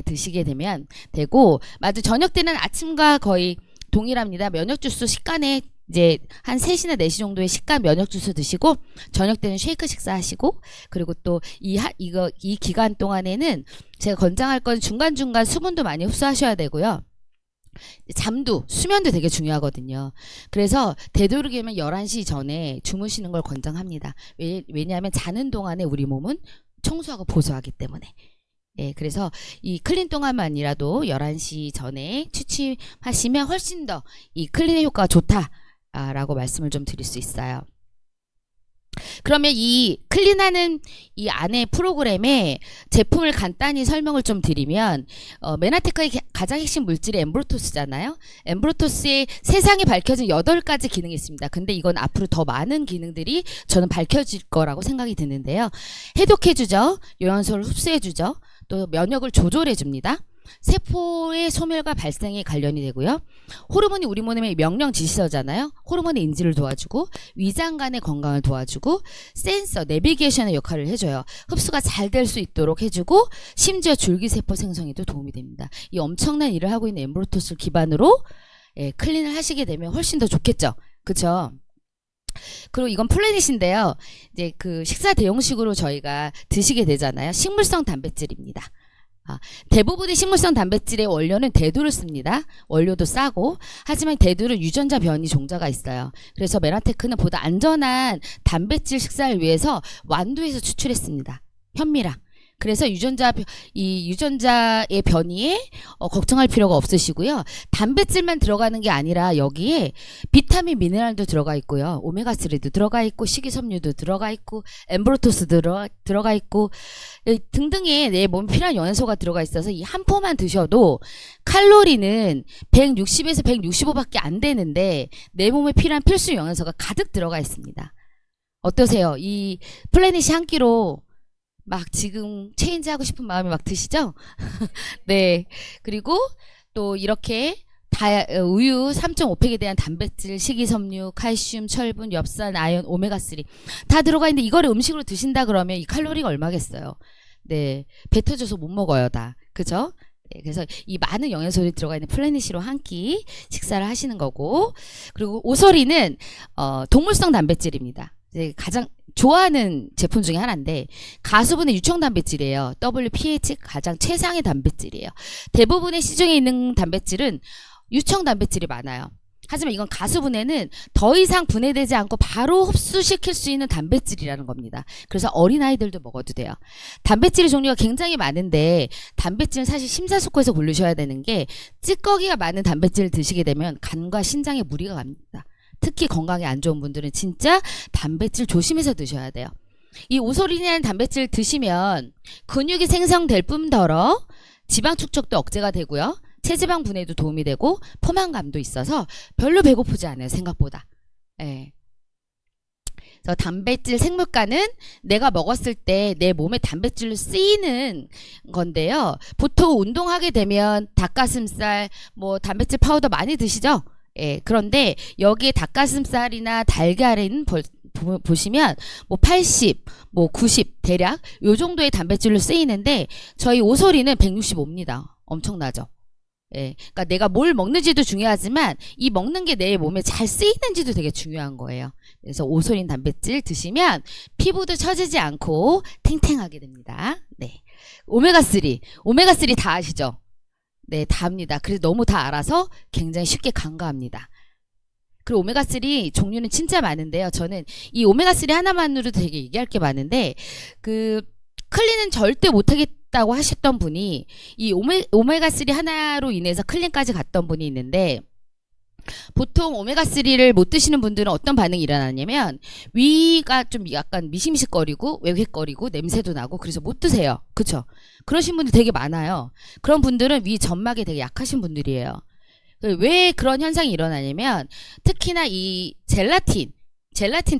드시게 되면 되고, 맞아, 저녁 때는 아침과 거의 동일합니다. 면역 주스 식간에 이제 한 3시나 4시 정도의 식간 면역 주스 드시고 저녁 때는 쉐이크 식사하시고, 그리고 또 이 기간 동안에는 제가 권장할 건 중간중간 수분도 많이 흡수하셔야 되고요. 수면도 되게 중요하거든요. 그래서 되도록이면 11시 전에 주무시는 걸 권장합니다. 왜냐하면 자는 동안에 우리 몸은 청소하고 보수하기 때문에. 예, 그래서 이 클린 동안만이라도 11시 전에 취침하시면 훨씬 더 이 클린의 효과가 좋다라고 말씀을 좀 드릴 수 있어요. 그러면 이 클린하는 이 안에 프로그램에 제품을 간단히 설명을 좀 드리면, 메나테크의 가장 핵심 물질이 엠브로토스잖아요. 엠브로토스의 세상에 밝혀진 8가지 기능이 있습니다. 근데 이건 앞으로 더 많은 기능들이 저는 밝혀질 거라고 생각이 드는데요. 해독해주죠. 요연소를 흡수해주죠. 또 면역을 조절해줍니다. 세포의 소멸과 발생에 관련이 되고요. 호르몬이 우리 몸의 명령 지시서잖아요. 호르몬의 인지를 도와주고 위장 간의 건강을 도와주고 센서, 내비게이션의 역할을 해줘요. 흡수가 잘 될 수 있도록 해주고 심지어 줄기세포 생성에도 도움이 됩니다. 이 엄청난 일을 하고 있는 엠브로토스를 기반으로 클린을 하시게 되면 훨씬 더 좋겠죠. 그쵸? 그리고 이건 플래닛인데요. 이제 그 식사 대용식으로 저희가 드시게 되잖아요. 식물성 단백질입니다. 대부분의 식물성 단백질의 원료는 대두를 씁니다. 원료도 싸고, 하지만 대두는 유전자 변이 종자가 있어요. 그래서 메나테크는 보다 안전한 단백질 식사를 위해서 완두에서 추출했습니다. 현미랑. 그래서 유전자의 변이에 걱정할 필요가 없으시고요. 단백질만 들어가는 게 아니라 여기에 비타민, 미네랄도 들어가 있고요. 오메가3도 들어가 있고, 식이섬유도 들어가 있고, 엠브로토스 들어가 있고, 등등의 내 몸에 필요한 영양소가 들어가 있어서 이 한 포만 드셔도 칼로리는 160에서 165밖에 안 되는데 내 몸에 필요한 필수 영양소가 가득 들어가 있습니다. 어떠세요? 이 플래닛이 한 끼로 막 지금 체인지 하고 싶은 마음이 막 드시죠? 네. 그리고 또 이렇게 우유 3.5팩에 대한 단백질, 식이섬유, 칼슘, 철분, 엽산, 아연, 오메가3 다 들어가 있는데 이거를 음식으로 드신다 그러면 이 칼로리가 얼마겠어요? 네. 배 터져서 못 먹어요, 다. 그죠? 네, 그래서 이 많은 영양소들이 들어가 있는 플래닛으로 한 끼 식사를 하시는 거고, 그리고 오소리는 동물성 단백질입니다. 가장 좋아하는 제품 중에 하나인데 가수분의 유청 단백질이에요. WPH 가장 최상의 단백질이에요. 대부분의 시중에 있는 단백질은 유청 단백질이 많아요. 하지만 이건 가수분해는 더 이상 분해되지 않고 바로 흡수시킬 수 있는 단백질이라는 겁니다. 그래서 어린아이들도 먹어도 돼요. 단백질의 종류가 굉장히 많은데 단백질은 사실 심사숙고해서 고르셔야 되는 게, 찌꺼기가 많은 단백질을 드시게 되면 간과 신장에 무리가 갑니다. 특히 건강에 안 좋은 분들은 진짜 단백질 조심해서 드셔야 돼요. 이 오소린이라는 단백질 드시면 근육이 생성될 뿐더러 지방 축적도 억제가 되고요. 체지방 분해도 도움이 되고 포만감도 있어서 별로 배고프지 않아요, 생각보다. 예. 그래서 단백질 생물가는 내가 먹었을 때 내 몸에 단백질로 쓰이는 건데요. 보통 운동하게 되면 닭가슴살, 뭐 단백질 파우더 많이 드시죠? 예, 그런데 여기에 닭가슴살이나 달걀은 보시면 뭐 80, 뭐 90 대략 요 정도의 단백질로 쓰이는데 저희 오소리는 165입니다. 엄청나죠? 예, 그러니까 내가 뭘 먹는지도 중요하지만 이 먹는 게 내 몸에 잘 쓰이는지도 되게 중요한 거예요. 그래서 오소린 단백질 드시면 피부도 처지지 않고 탱탱하게 됩니다. 네, 오메가3 다 아시죠? 네, 다 압니다. 그래서 너무 다 알아서 굉장히 쉽게 간과합니다. 그리고 오메가3 종류는 진짜 많은데요. 저는 이 오메가3 하나만으로도 되게 얘기할 게 많은데 클린은 절대 못하겠다고 하셨던 분이 이 오메가3 하나로 인해서 클린까지 갔던 분이 있는데 보통 오메가3를 못 드시는 분들은 어떤 반응이 일어나냐면 위가 좀 약간 미식미식거리고 외획거리고 냄새도 나고 그래서 못 드세요. 그쵸? 그러신 분들 되게 많아요. 그런 분들은 위 점막이 되게 약하신 분들이에요. 왜 그런 현상이 일어나냐면 특히나 이 젤라틴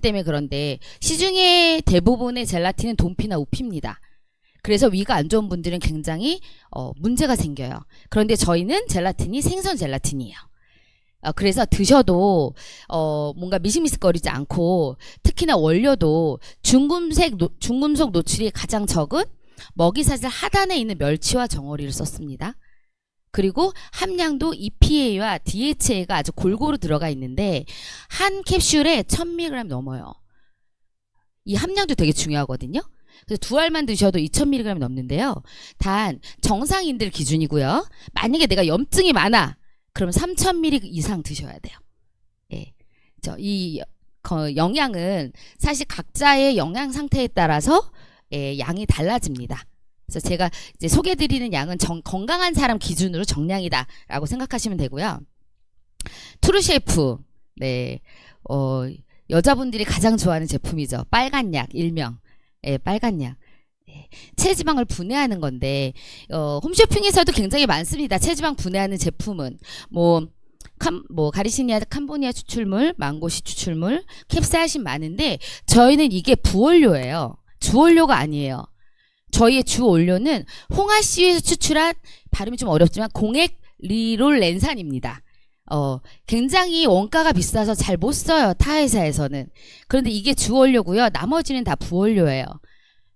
때문에 그런데 시중에 대부분의 젤라틴은 돈피나 우피입니다. 그래서 위가 안 좋은 분들은 굉장히 문제가 생겨요. 그런데 저희는 젤라틴이 생선 젤라틴이에요. 그래서 드셔도 뭔가 미식미식거리지 않고 특히나 원료도 중금속 노출이 가장 적은 먹이사슬 하단에 있는 멸치와 정어리를 썼습니다. 그리고 함량도 EPA와 DHA가 아주 골고루 들어가 있는데 한 캡슐에 1000mg 넘어요. 이 함량도 되게 중요하거든요. 그래서 두 알만 드셔도 2000mg 넘는데요. 단 정상인들 기준이고요. 만약에 내가 염증이 많아 그럼 3000mg 이상 드셔야 돼요. 예. 이 영양은 사실 각자의 영양 상태에 따라서 양이 달라집니다. 그래서 제가 이제 소개드리는 양은 건강한 사람 기준으로 정량이다라고 생각하시면 되고요. 트루셰프, 네, 여자분들이 가장 좋아하는 제품이죠. 빨간 약, 일명, 빨간 약. 체지방을 분해하는 건데 홈쇼핑에서도 굉장히 많습니다. 체지방 분해하는 제품은 뭐 가리시니아 캄보니아 추출물, 망고시 추출물, 캡사이신 많은데 저희는 이게 부원료예요. 주원료가 아니에요. 저희의 주원료는 홍화씨유에서 추출한 발음이 좀 어렵지만 공액 리롤렌산입니다. 굉장히 원가가 비싸서 잘 못 써요. 타 회사에서는. 그런데 이게 주원료고요. 나머지는 다 부원료예요.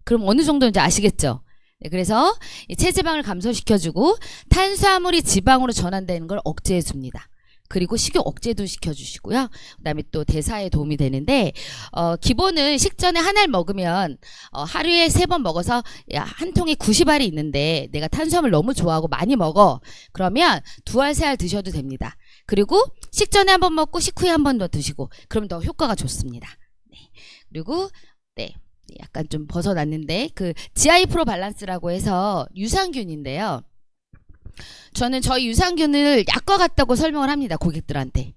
그럼 어느 정도인지 아시겠죠? 네, 그래서 체지방을 감소시켜주고 탄수화물이 지방으로 전환되는 걸 억제해줍니다. 그리고 식욕 억제도 시켜주시고요. 그 다음에 또 대사에 도움이 되는데 기본은 식전에 한 알 먹으면 하루에 3번 먹어서 한 통에 90알이 있는데 내가 탄수화물 너무 좋아하고 많이 먹어. 그러면 2알, 3알 드셔도 됩니다. 그리고 식전에 한 번 먹고 식후에 한 번 더 드시고 그러면 더 효과가 좋습니다. 네. 그리고 네. 약간 좀 벗어났는데 그 GI 프로 밸런스라고 해서 유산균인데요. 저는 저희 유산균을 약과 같다고 설명을 합니다. 고객들한테.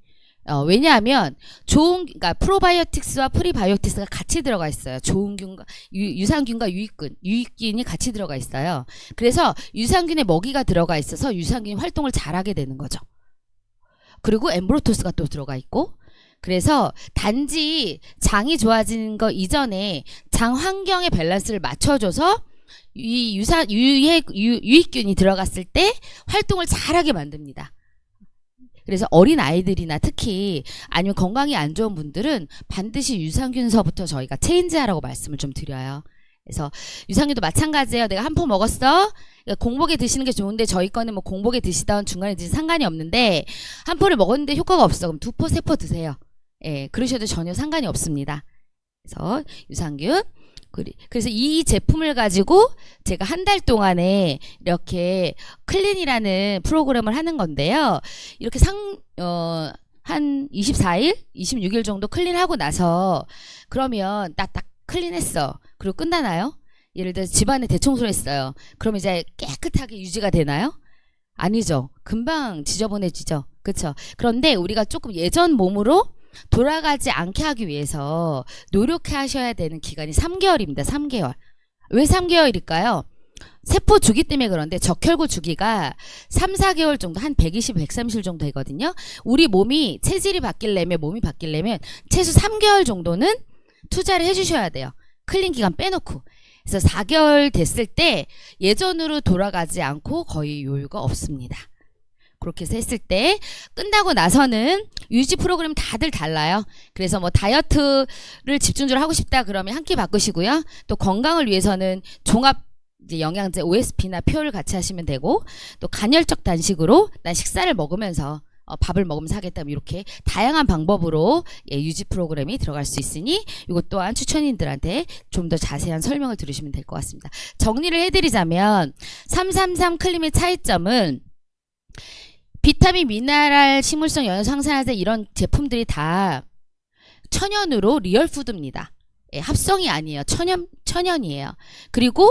왜냐하면 그러니까 프로바이오틱스와 프리바이오틱스가 같이 들어가 있어요. 좋은 균과 유산균과 유익균이 같이 들어가 있어요. 그래서 유산균에 먹이가 들어가 있어서 유산균이 활동을 잘하게 되는 거죠. 그리고 엠브로토스가 또 들어가 있고 그래서 단지 장이 좋아지는 거 이전에 장 환경의 밸런스를 맞춰줘서 이 유익균이 들어갔을 때 활동을 잘하게 만듭니다. 그래서 어린 아이들이나 특히 아니면 건강이 안 좋은 분들은 반드시 유산균서부터 저희가 체인지하라고 말씀을 좀 드려요. 그래서 유산균도 마찬가지예요. 내가 한 포 먹었어. 공복에 드시는 게 좋은데 저희 거는 뭐 공복에 드시던 중간에 드시든 상관이 없는데 한 포를 먹었는데 효과가 없어. 그럼 2포, 3포 드세요. 예, 그러셔도 전혀 상관이 없습니다. 그래서 유산균. 그래서 이 제품을 가지고 제가 한 달 동안에 이렇게 클린이라는 프로그램을 하는 건데요. 이렇게 한 24일, 26일 정도 클린하고 나서 그러면 딱 클린했어. 그리고 끝나나요? 예를 들어서 집안에 대청소를 했어요. 그럼 이제 깨끗하게 유지가 되나요? 아니죠. 금방 지저분해지죠. 그렇죠? 그런데 우리가 조금 예전 몸으로 돌아가지 않게 하기 위해서 노력하셔야 되는 기간이 3개월입니다. 3개월. 왜 3개월일까요? 세포 주기 때문에 그런데 적혈구 주기가 3, 4개월 정도 한 120, 130일 정도 되거든요. 우리 몸이 체질이 바뀌려면 몸이 바뀌려면 최소 3개월 정도는 투자를 해주셔야 돼요. 클린 기간 빼놓고. 그래서 4개월 됐을 때 예전으로 돌아가지 않고 거의 요요가 없습니다. 그렇게 해서 했을 때 끝나고 나서는 유지 프로그램 다들 달라요. 그래서 뭐 다이어트를 집중적으로 하고 싶다 그러면 한 끼 바꾸시고요. 또 건강을 위해서는 종합 이제 영양제 OSP나 표를 같이 하시면 되고, 또 간헐적 단식으로 난 식사를 먹으면서 밥을 먹으면서 하겠다, 이렇게 다양한 방법으로 유지 프로그램이 들어갈 수 있으니 이것 또한 추천인들한테 좀 더 자세한 설명을 들으시면 될 것 같습니다. 정리를 해드리자면 333 클림의 차이점은 비타민, 미네랄, 식물성 영양소 항산화제 이런 제품들이 다 천연으로 리얼푸드입니다. 합성이 아니에요. 천연이에요. 그리고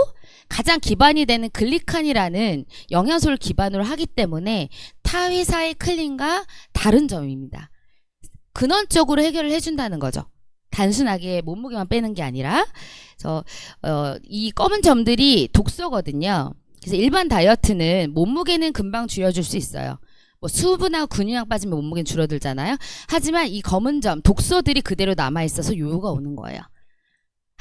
가장 기반이 되는 글리칸이라는 영양소를 기반으로 하기 때문에 타 회사의 클린과 다른 점입니다. 근원적으로 해결을 해준다는 거죠. 단순하게 몸무게만 빼는 게 아니라. 그래서 이 검은 점들이 독소거든요. 그래서 일반 다이어트는 몸무게는 금방 줄여줄 수 있어요. 뭐 수분하고 근육량 빠지면 몸무게는 줄어들잖아요. 하지만 이 검은 점, 독소들이 그대로 남아있어서 요요가 오는 거예요.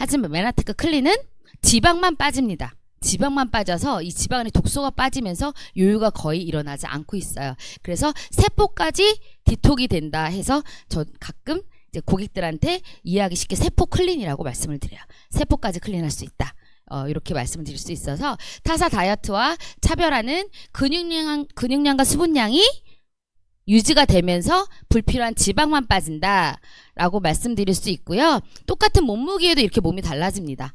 하지만 메나테크 클린은 지방만 빠집니다. 지방만 빠져서 이 지방 안에 독소가 빠지면서 요요가 거의 일어나지 않고 있어요. 그래서 세포까지 디톡이 된다 해서 저 가끔 이제 고객들한테 이해하기 쉽게 세포 클린이라고 말씀을 드려요. 세포까지 클린할 수 있다. 이렇게 말씀을 드릴 수 있어서 타사 다이어트와 차별화는 근육량과 수분량이 유지가 되면서 불필요한 지방만 빠진다라고 말씀드릴 수 있고요. 똑같은 몸무게에도 이렇게 몸이 달라집니다.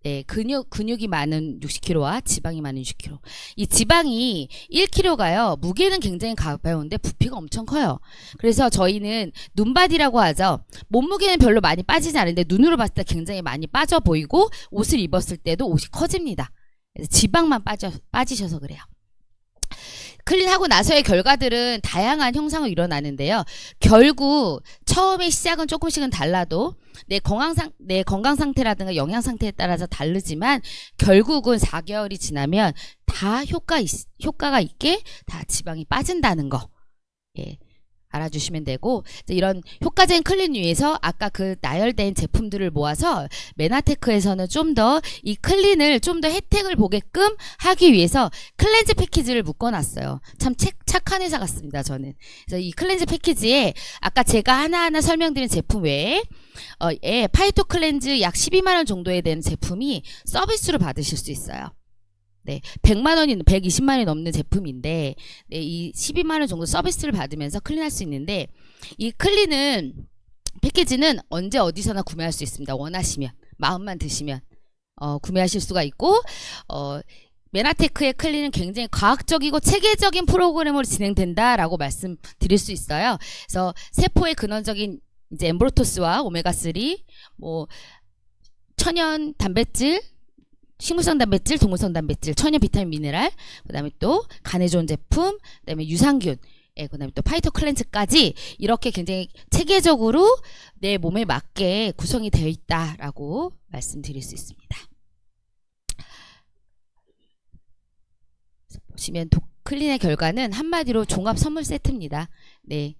네, 근육이 많은 60kg와 지방이 많은 60kg. 이 지방이 1kg가요. 무게는 굉장히 가벼운데 부피가 엄청 커요. 그래서 저희는 눈바디라고 하죠. 몸무게는 별로 많이 빠지지 않은데 눈으로 봤을 때 굉장히 많이 빠져 보이고 옷을 입었을 때도 옷이 커집니다. 그래서 지방만 빠지셔서 그래요. 클린하고 나서의 결과들은 다양한 형상으로 일어나는데요. 결국 처음에 시작은 조금씩은 달라도 내 건강 상태라든가 영양 상태에 따라서 다르지만 결국은 4개월이 지나면 다 효과가 있게 다 지방이 빠진다는 거. 예. 알아주시면 되고, 이런 효과적인 클린 위해서 아까 그 나열된 제품들을 모아서 메나테크에서는 좀 더 이 클린을 좀 더 혜택을 보게끔 하기 위해서 클렌즈 패키지를 묶어놨어요. 참 착한 회사 같습니다, 저는. 그래서 이 클렌즈 패키지에 아까 제가 하나하나 설명드린 제품 외에 파이토 클렌즈 약 12만원 정도에 되는 제품이 서비스로 받으실 수 있어요. 네, 120만 원이 넘는 제품인데, 네, 이 12만 원 정도 서비스를 받으면서 클린할 수 있는데, 이 클린은 패키지는 언제 어디서나 구매할 수 있습니다. 원하시면, 마음만 드시면 구매하실 수가 있고, 메나테크의 클린은 굉장히 과학적이고 체계적인 프로그램으로 진행된다라고 말씀드릴 수 있어요. 그래서 세포의 근원적인 이제 엠브로토스와 오메가3, 뭐 천연 단백질, 식물성 단백질, 동물성 단백질, 천연 비타민 미네랄, 그 다음에 또 간에 좋은 제품, 그 다음에 유산균, 그 다음에 또 파이토 클렌즈까지 이렇게 굉장히 체계적으로 내 몸에 맞게 구성이 되어 있다라고 말씀드릴 수 있습니다. 보시면 클린의 결과는 한마디로 종합 선물 세트입니다. 네,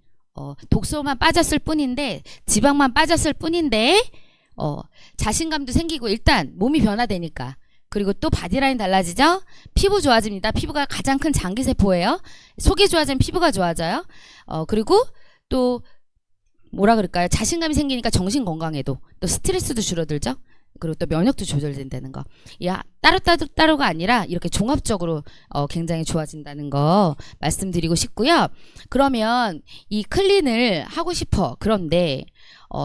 독소만 빠졌을 뿐인데, 지방만 빠졌을 뿐인데, 자신감도 생기고 일단 몸이 변화되니까. 그리고 또 바디라인 달라지죠? 피부 좋아집니다. 피부가 가장 큰 장기세포예요. 속이 좋아지면 피부가 좋아져요. 그리고 또 뭐라 그럴까요? 자신감이 생기니까 정신 건강에도 또 스트레스도 줄어들죠? 그리고 또 면역도 조절된다는 거. 따로가 아니라 이렇게 종합적으로 굉장히 좋아진다는 거 말씀드리고 싶고요. 그러면 이 클린을 하고 싶어. 그런데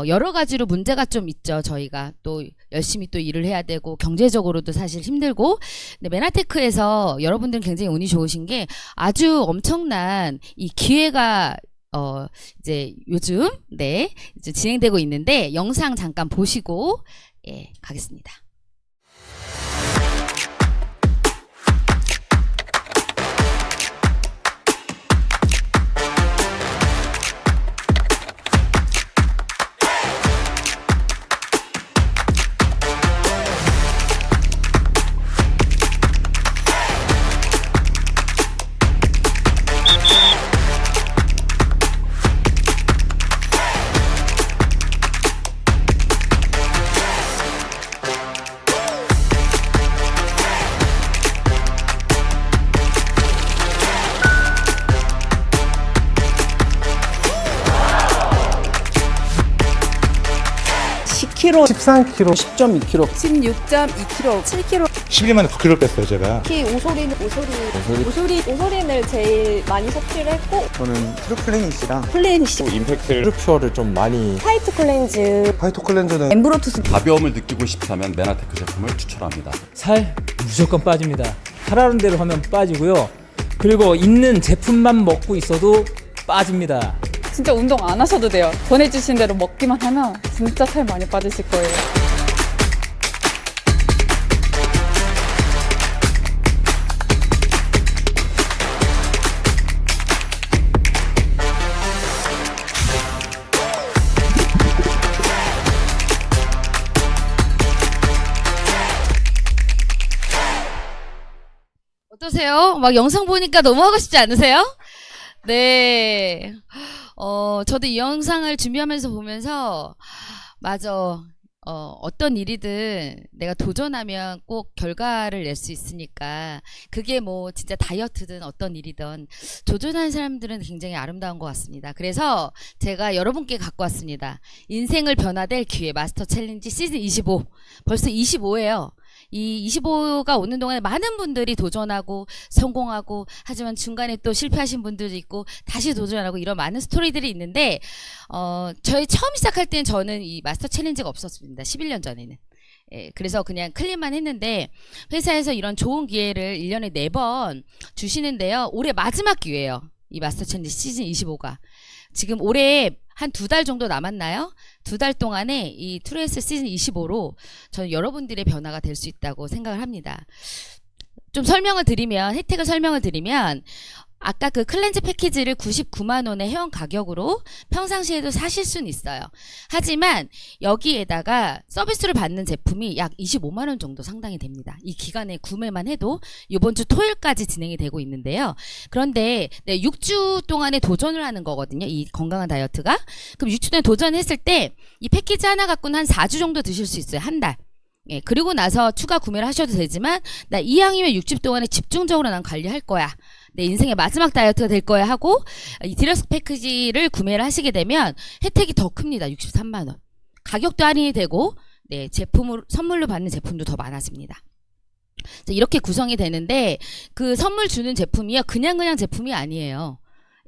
여러 가지로 문제가 좀 있죠. 저희가 또 열심히 또 일을 해야 되고 경제적으로도 사실 힘들고. 근데 메나테크에서 여러분들은 굉장히 운이 좋으신 게 아주 엄청난 이 기회가 이제 요즘 이제 진행되고 있는데, 영상 잠깐 보시고 가겠습니다. 10kg, 13kg, 10.2kg, 16.2kg, 7kg. 11년 만에 9kg 뺐어요, 제가. 특히 오소린을 제일 많이 섭취를 했고, 저는 트루플레닛이랑 플레이니시, 임팩트를 트루퓨어를 좀 많이 화이트 클렌즈, 파이토 클렌저는 엠브로투스. 가벼움을 느끼고 싶다면 메나테크 제품을 추천합니다. 살 무조건 빠집니다. 하라는 대로 하면 빠지고요. 그리고 있는 제품만 먹고 있어도 빠집니다. 진짜 운동 안 하셔도 돼요. 권해주신 대로 먹기만 하면 진짜 살 많이 빠지실 거예요. 어떠세요? 막 영상 보니까 너무 하고 싶지 않으세요? 네. 저도 이 영상을 준비하면서 보면서, 맞아. 어떤 일이든 내가 도전하면 꼭 결과를 낼 수 있으니까, 그게 뭐 진짜 다이어트든 어떤 일이든 도전하는 사람들은 굉장히 아름다운 것 같습니다. 그래서 제가 여러분께 갖고 왔습니다. 인생을 변화될 기회 마스터 챌린지 시즌 25. 벌써 25예요. 이 25가 오는 동안에 많은 분들이 도전하고 성공하고, 하지만 중간에 또 실패하신 분들도 있고 다시 도전하고, 이런 많은 스토리들이 있는데, 저희 처음 시작할 때는 저는 이 마스터 챌린지가 없었습니다. 11년 전에는. 예, 그래서 그냥 클릭만 했는데, 회사에서 이런 좋은 기회를 1년에 4번 주시는데요. 올해 마지막 기회예요. 이 마스터 챌린지 시즌 25가. 지금 올해 한 2달 정도 남았나요? 2달 동안에 이 트루에스 시즌 25로 저는 여러분들의 변화가 될 수 있다고 생각을 합니다. 좀 혜택을 설명을 드리면, 아까 그 클렌즈 패키지를 99만 원의 회원 가격으로 평상시에도 사실 수는 있어요. 하지만 여기에다가 서비스를 받는 제품이 약 25만 원 정도 상당히 됩니다. 이 기간에 구매만 해도 이번 주 토요일까지 진행이 되고 있는데요. 그런데 6주 동안에 도전을 하는 거거든요. 이 건강한 다이어트가. 그럼 6주 동안 도전했을 때 이 패키지 하나 갖고는 한 4주 정도 드실 수 있어요. 한 달. 예, 그리고 나서 추가 구매를 하셔도 되지만, 나 이왕이면 6주 동안에 집중적으로 난 관리할 거야, 내 인생의 마지막 다이어트가 될 거야 하고 이 디럭스 패키지를 구매를 하시게 되면 혜택이 더 큽니다. 63만 원. 가격도 할인이 되고, 네, 선물로 받는 제품도 더 많아집니다. 이렇게 구성이 되는데, 그 선물 주는 제품이요, 그냥 제품이 아니에요.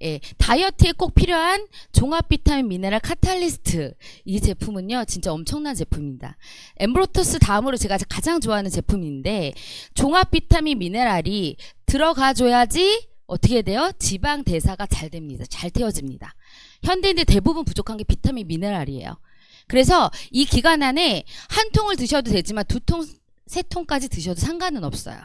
예, 다이어트에 꼭 필요한 종합 비타민 미네랄 카탈리스트. 이 제품은요, 진짜 엄청난 제품입니다. 엠브로토스 다음으로 제가 가장 좋아하는 제품인데, 종합 비타민 미네랄이 들어가줘야지 어떻게 돼요? 지방 대사가 잘 됩니다. 잘 태워집니다. 현대인들 대부분 부족한 게 비타민 미네랄이에요. 그래서 이 기간 안에 한 통을 드셔도 되지만 2통, 3통까지 드셔도 상관은 없어요.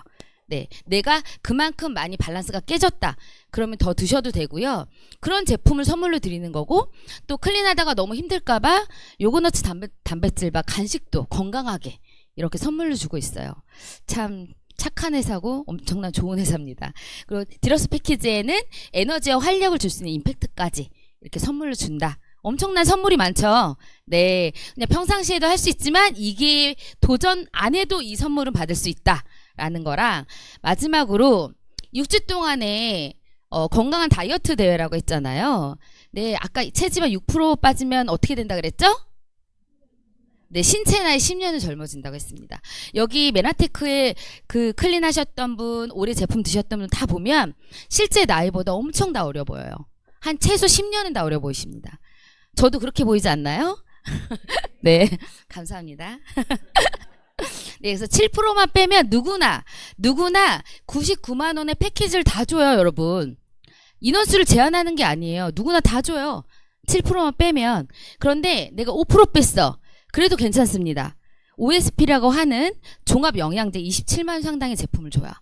네, 내가 그만큼 많이 밸런스가 깨졌다, 그러면 더 드셔도 되고요. 그런 제품을 선물로 드리는 거고, 또 클린하다가 너무 힘들까봐 요거너츠 단백질과 간식도 건강하게 이렇게 선물로 주고 있어요. 참 착한 회사고 엄청난 좋은 회사입니다. 그리고 디럭스 패키지에는 에너지와 활력을 줄 수 있는 임팩트까지 이렇게 선물로 준다. 엄청난 선물이 많죠. 네, 그냥 평상시에도 할 수 있지만, 이게 도전 안 해도 이 선물은 받을 수 있다라는 거랑, 마지막으로 6주 동안에 건강한 다이어트 대회라고 했잖아요. 네, 아까 체지방 6% 빠지면 어떻게 된다 그랬죠? 네, 신체 나이 10년은 젊어진다고 했습니다. 여기 메나테크에 그 클린하셨던 분, 오래 제품 드셨던 분 다 보면 실제 나이보다 엄청 다 어려 보여요. 한 최소 10년은 다 어려 보이십니다. 저도 그렇게 보이지 않나요? 네, 감사합니다. 네, 그래서 7%만 빼면 누구나 99만 원의 패키지를 다 줘요, 여러분. 인원수를 제한하는 게 아니에요. 누구나 다 줘요. 7%만 빼면. 그런데 내가 5% 뺐어. 그래도 괜찮습니다. OSP라고 하는 종합 영양제 27만 원 상당의 제품을 줘요.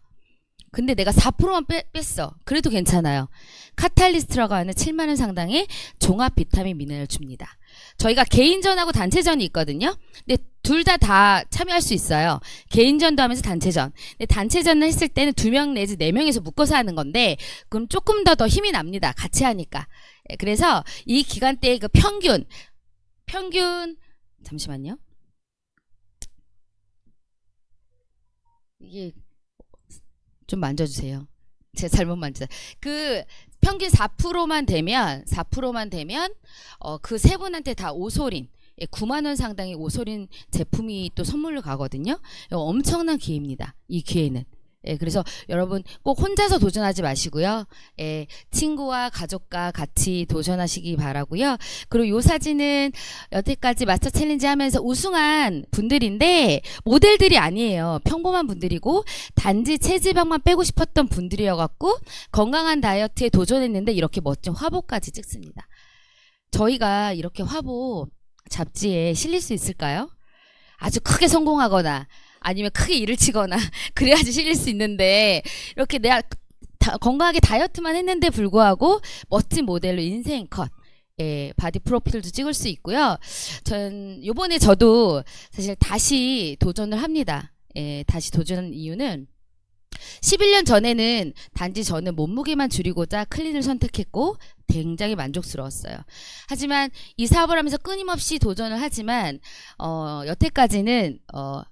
근데 내가 4%만 뺐어. 그래도 괜찮아요. 카탈리스트라고 하는 7만 원 상당의 종합 비타민 미네랄을 줍니다. 저희가 개인전하고 단체전이 있거든요. 근데 둘 다 참여할 수 있어요. 개인전도 하면서 단체전. 근데 단체전을 했을 때는 2명 내지 4명에서 묶어서 하는 건데, 그럼 조금 더 힘이 납니다. 같이 하니까. 그래서 이 기간 때의 그 평균 잠시만요. 이게 좀 만져주세요. 제가 잘못 만졌어요. 그 평균 4%만 되면 그 세 분한테 다 오소린, 9만 원 상당의 오소린 제품이 또 선물로 가거든요. 엄청난 기회입니다. 이 기회는. 예, 그래서 여러분 꼭 혼자서 도전하지 마시고요. 예, 친구와 가족과 같이 도전하시기 바라고요. 그리고 요 사진은 여태까지 마스터 챌린지 하면서 우승한 분들인데 모델들이 아니에요. 평범한 분들이고 단지 체지방만 빼고 싶었던 분들이어갖고 건강한 다이어트에 도전했는데 이렇게 멋진 화보까지 찍습니다. 저희가 이렇게 화보 잡지에 실릴 수 있을까요? 아주 크게 성공하거나 아니면 크게 일을 치거나 그래야지 실릴 수 있는데 이렇게 내가 건강하게 다이어트만 했는데 불구하고 멋진 모델로 인생 컷 바디 프로필도 찍을 수 있고요. 전 요번에 저도 사실 다시 도전을 합니다. 다시 도전한 이유는 11년 전에는 단지 저는 몸무게만 줄이고자 클린을 선택했고 굉장히 만족스러웠어요. 하지만 이 사업을 하면서 끊임없이 도전을 하지만 여태까지는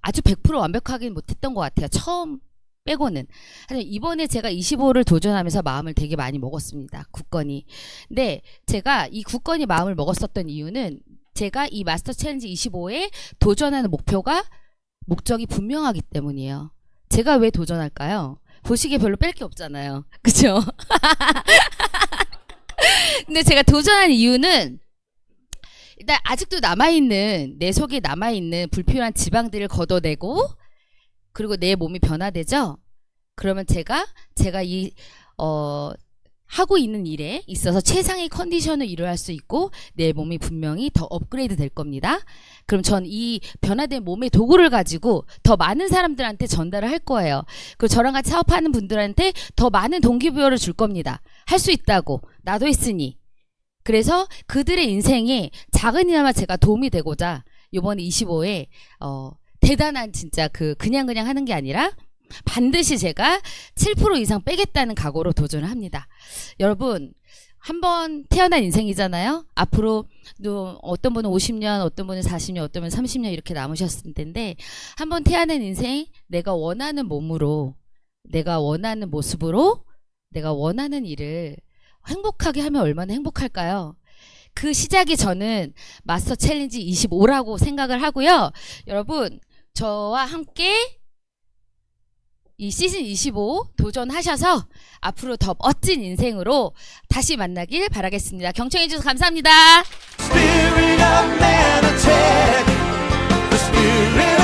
아주 100% 완벽하긴 못했던 것 같아요. 처음 빼고는. 하지만 이번에 제가 25를 도전하면서 마음을 되게 많이 먹었습니다. 굳건히. 근데 제가 이 굳건히 마음을 먹었었던 이유는 제가 이 마스터 챌린지 25에 도전하는 목적이 분명하기 때문이에요. 제가 왜 도전할까요? 보시기에 별로 뺄 게 없잖아요. 그쵸? 근데 제가 도전한 이유는 일단 아직도 남아있는 내 속에 남아있는 불필요한 지방들을 걷어내고 그리고 내 몸이 변화되죠? 그러면 제가 이 하고 있는 일에 있어서 최상의 컨디션을 이루할 수 있고 내 몸이 분명히 더 업그레이드 될 겁니다. 그럼 전 이 변화된 몸의 도구를 가지고 더 많은 사람들한테 전달을 할 거예요. 그리고 저랑 같이 사업하는 분들한테 더 많은 동기부여를 줄 겁니다. 할 수 있다고. 나도 했으니. 그래서 그들의 인생에 작은이나마 제가 도움이 되고자 이번에 25에 대단한 진짜 그냥 하는 게 아니라 반드시 제가 7% 이상 빼겠다는 각오로 도전을 합니다. 여러분 한번 태어난 인생이잖아요. 앞으로 어떤 분은 50년, 어떤 분은 40년, 어떤 분은 30년 이렇게 남으셨을 텐데 한번 태어난 인생 내가 원하는 몸으로 내가 원하는 모습으로 내가 원하는 일을 행복하게 하면 얼마나 행복할까요? 그 시작이 저는 마스터 챌린지 25라고 생각을 하고요. 여러분 저와 함께 이 시즌 25 도전하셔서 앞으로 더 멋진 인생으로 다시 만나길 바라겠습니다. 경청해 주셔서 감사합니다. Spirit of man attack, the spirit